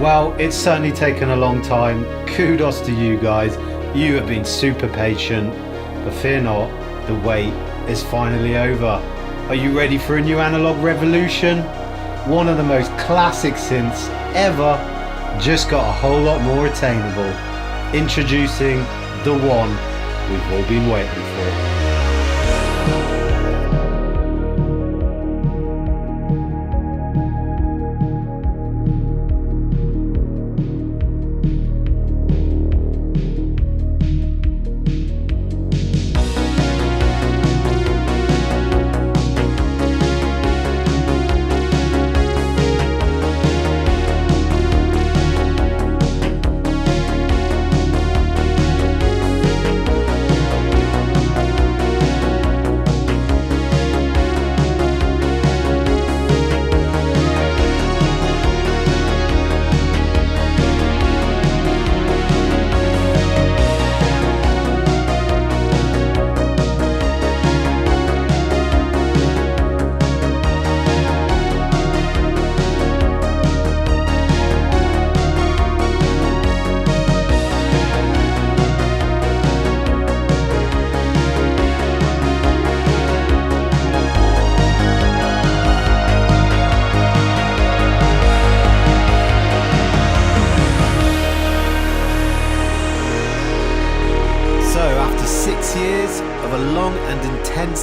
Well, it's certainly taken a long time. Kudos to you guys. You have been super patient, but fear not, the wait is finally over. Are you ready for a new analog revolution? One of the most classic synths ever, just got a whole lot more attainable. Introducing the one we've all been waiting for.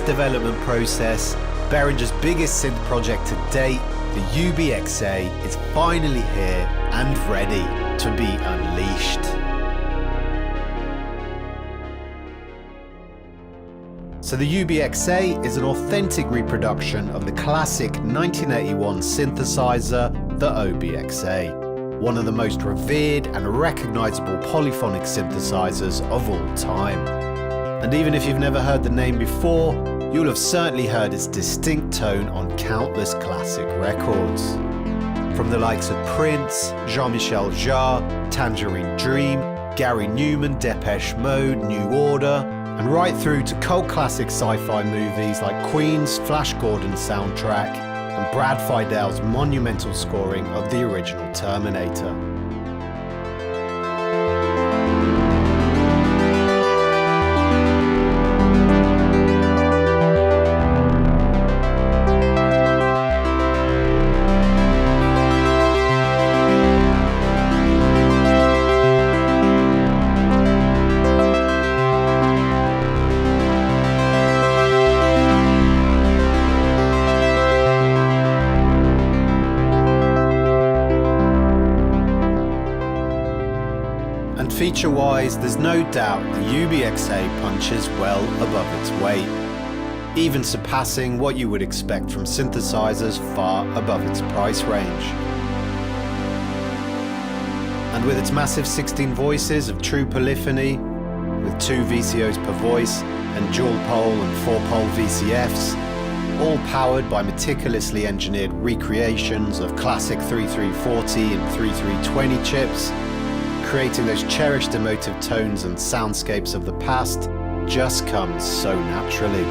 Development process, Behringer's biggest synth project to date, the UB-Xa, is finally here and ready to be unleashed. So the UB-Xa is an authentic reproduction of the classic 1981 synthesizer, the OB-Xa, one of the most revered and recognizable polyphonic synthesizers of all time. And even if you've never heard the name before, you'll have certainly heard its distinct tone on countless classic records. From the likes of Prince, Jean-Michel Jarre, Tangerine Dream, Gary Newman, Depeche Mode, New Order, and right through to cult classic sci-fi movies like Queen's Flash Gordon soundtrack and Brad Feidel's monumental scoring of the original Terminator. Feature-wise, there's no doubt the UB-Xa punches well above its weight, even surpassing what you would expect from synthesizers far above its price range. And with its massive 16 voices of true polyphony, with 2 VCOs per voice and dual-pole and 4-pole VCFs, all powered by meticulously engineered recreations of classic 3340 and 3320 chips, creating those cherished emotive tones and soundscapes of the past just comes so naturally.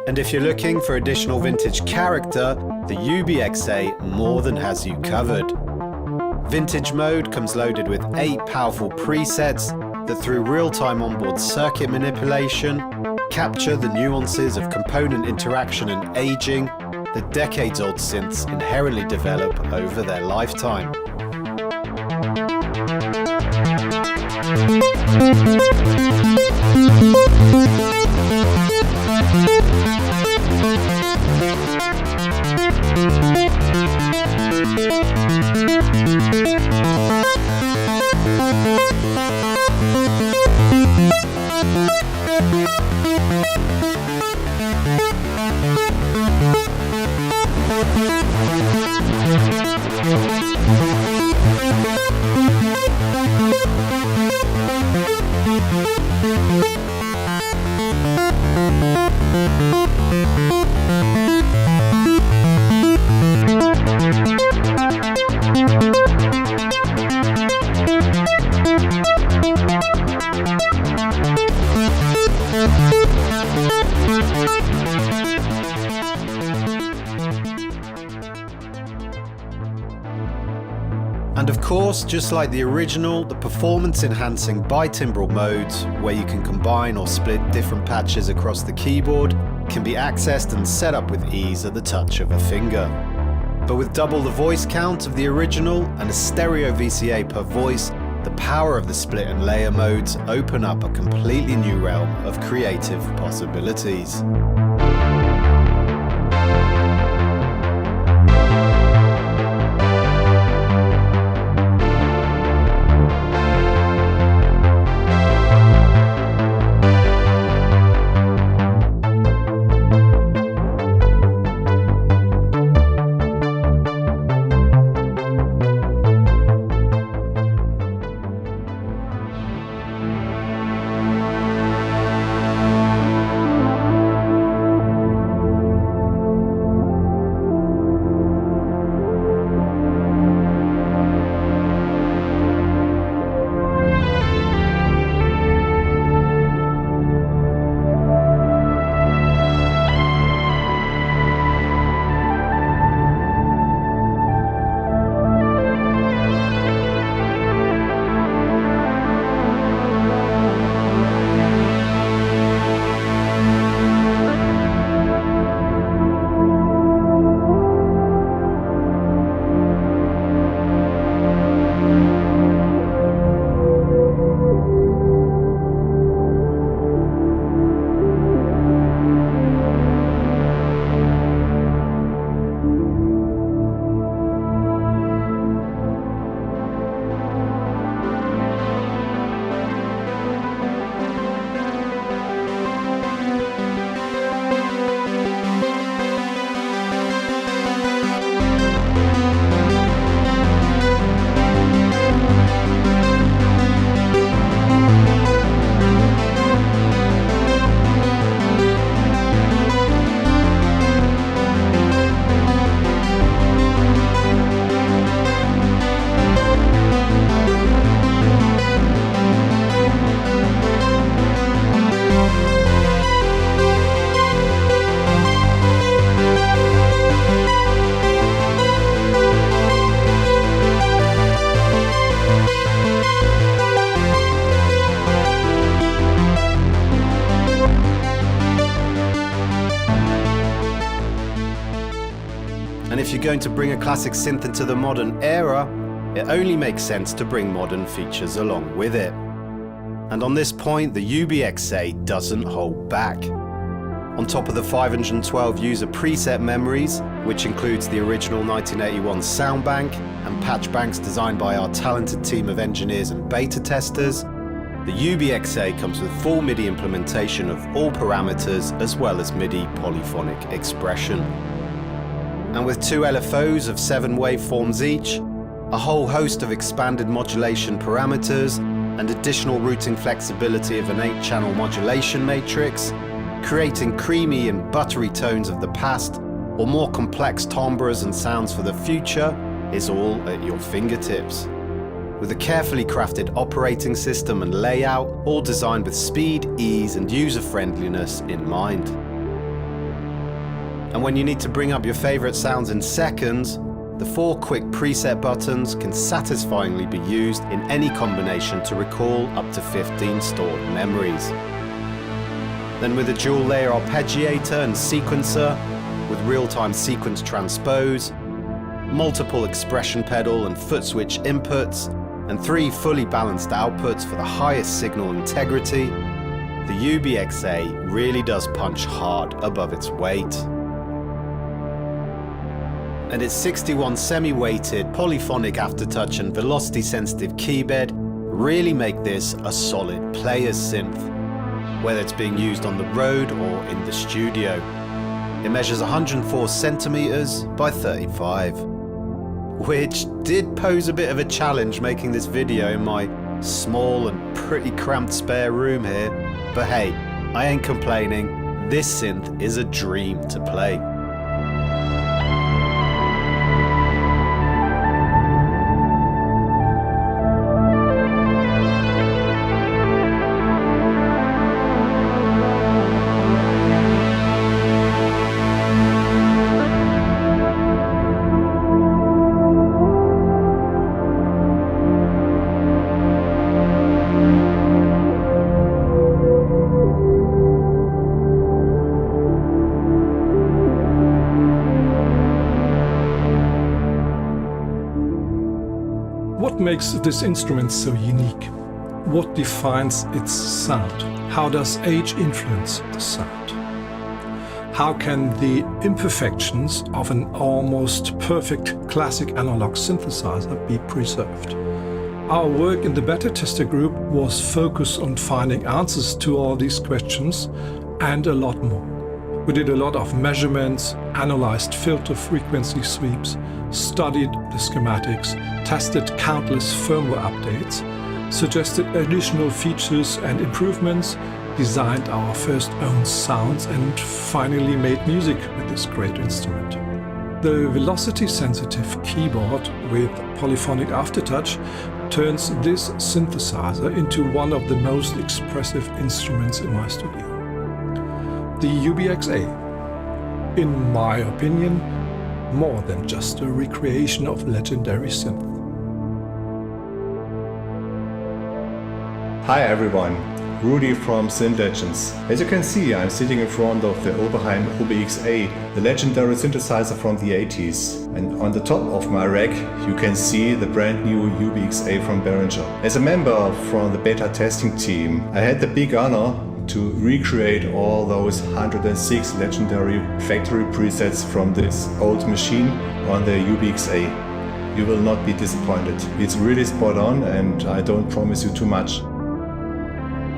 And if you're looking for additional vintage character, the UB-Xa more than has you covered. Vintage mode comes loaded with 8 powerful presets that through real-time onboard circuit manipulation capture the nuances of component interaction and aging that decades-old synths inherently develop over their lifetime. course, just like the original, the performance-enhancing bitimbral modes, where you can combine or split different patches across the keyboard, can be accessed and set up with ease at the touch of a finger. But with double the voice count of the original and a stereo VCA per voice, the power of the split and layer modes open up a completely new realm of creative possibilities. And if you're going to bring a classic synth into the modern era, it only makes sense to bring modern features along with it. And on this point, the UB-Xa doesn't hold back. On top of the 512 user preset memories, which includes the original 1981 sound bank and patch banks designed by our talented team of engineers and beta testers, the UB-Xa comes with full MIDI implementation of all parameters as well as MIDI polyphonic expression. And with two LFOs of 7 waveforms each, a whole host of expanded modulation parameters, and additional routing flexibility of an 8-channel modulation matrix, creating creamy and buttery tones of the past or more complex timbres and sounds for the future is all at your fingertips. With a carefully crafted operating system and layout, all designed with speed, ease and user-friendliness in mind. And when you need to bring up your favorite sounds in seconds, the 4 quick preset buttons can satisfyingly be used in any combination to recall up to 15 stored memories. Then with a dual layer arpeggiator and sequencer, with real-time sequence transpose, multiple expression pedal and foot switch inputs, and 3 fully balanced outputs for the highest signal integrity, the UB-Xa really does punch hard above its weight. And its 61 semi-weighted polyphonic aftertouch and velocity-sensitive keybed really make this a solid player's synth, whether it's being used on the road or in the studio. It measures 104 centimeters by 35, which did pose a bit of a challenge making this video in my small and pretty cramped spare room here, but hey, I ain't complaining. This synth is a dream to play. makes this instrument so unique? What defines its sound? How does age influence the sound? How can the imperfections of an almost perfect classic analog synthesizer be preserved? Our work in the beta tester group was focused on finding answers to all these questions and a lot more. We did a lot of measurements, analyzed filter frequency sweeps, studied the schematics, tested countless firmware updates, suggested additional features and improvements, designed our first own sounds, and finally made music with this great instrument. The velocity-sensitive keyboard with polyphonic aftertouch turns this synthesizer into one of the most expressive instruments in my studio. The UB-Xa, in my opinion, more than just a recreation of legendary synth. Hi everyone, Rudy from Synth Legends. As you can see, I'm sitting in front of the Behringer UB-Xa, the legendary synthesizer from the 80s. And on the top of my rack, you can see the brand new UB-Xa from Behringer. As a member from the beta testing team, I had the big honor to recreate all those 106 legendary factory presets from this old machine on the UB-Xa. You will not be disappointed. It's really spot on and I don't promise you too much.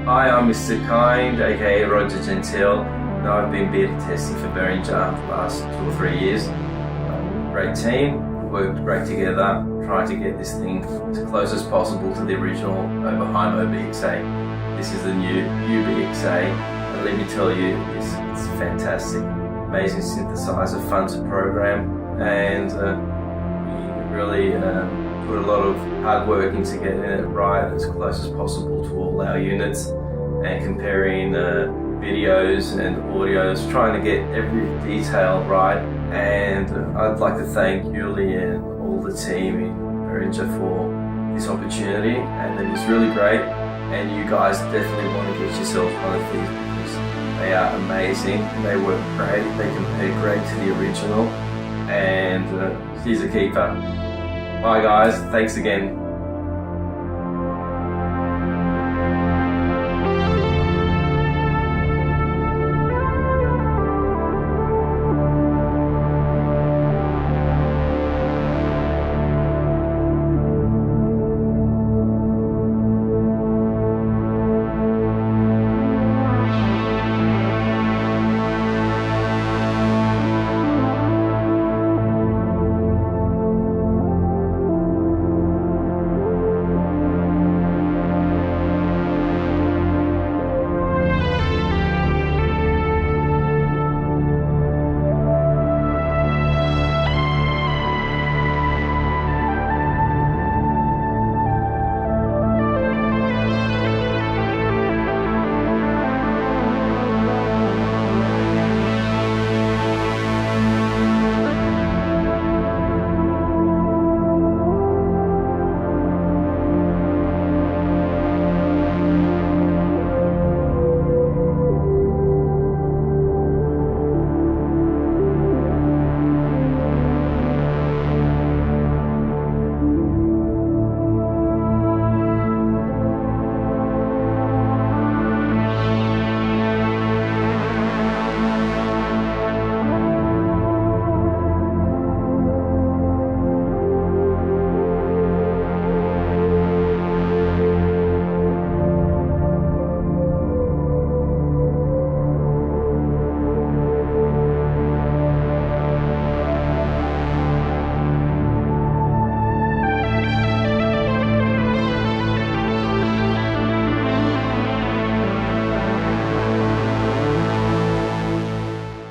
Hi, I'm Mr. Kind, aka Roger Gentile. I've been beta testing for Behringer the last 2 or 3 years. Great team, we worked great together, trying to get this thing as close as possible to the original Behringer UB-Xa. This is the new UB-Xa, and let me tell you, it's fantastic. Amazing synthesizer, fun to program, and we really put a lot of hard work into getting it right as close as possible to all our units, and comparing videos and audios, trying to get every detail right. And I'd like to thank Yuli and all the team in Behringer for this opportunity, and it was really great. And you guys definitely want to get yourself one of these because they are amazing, they work great, they compare great to the original, and here's a keeper. Bye guys, thanks again.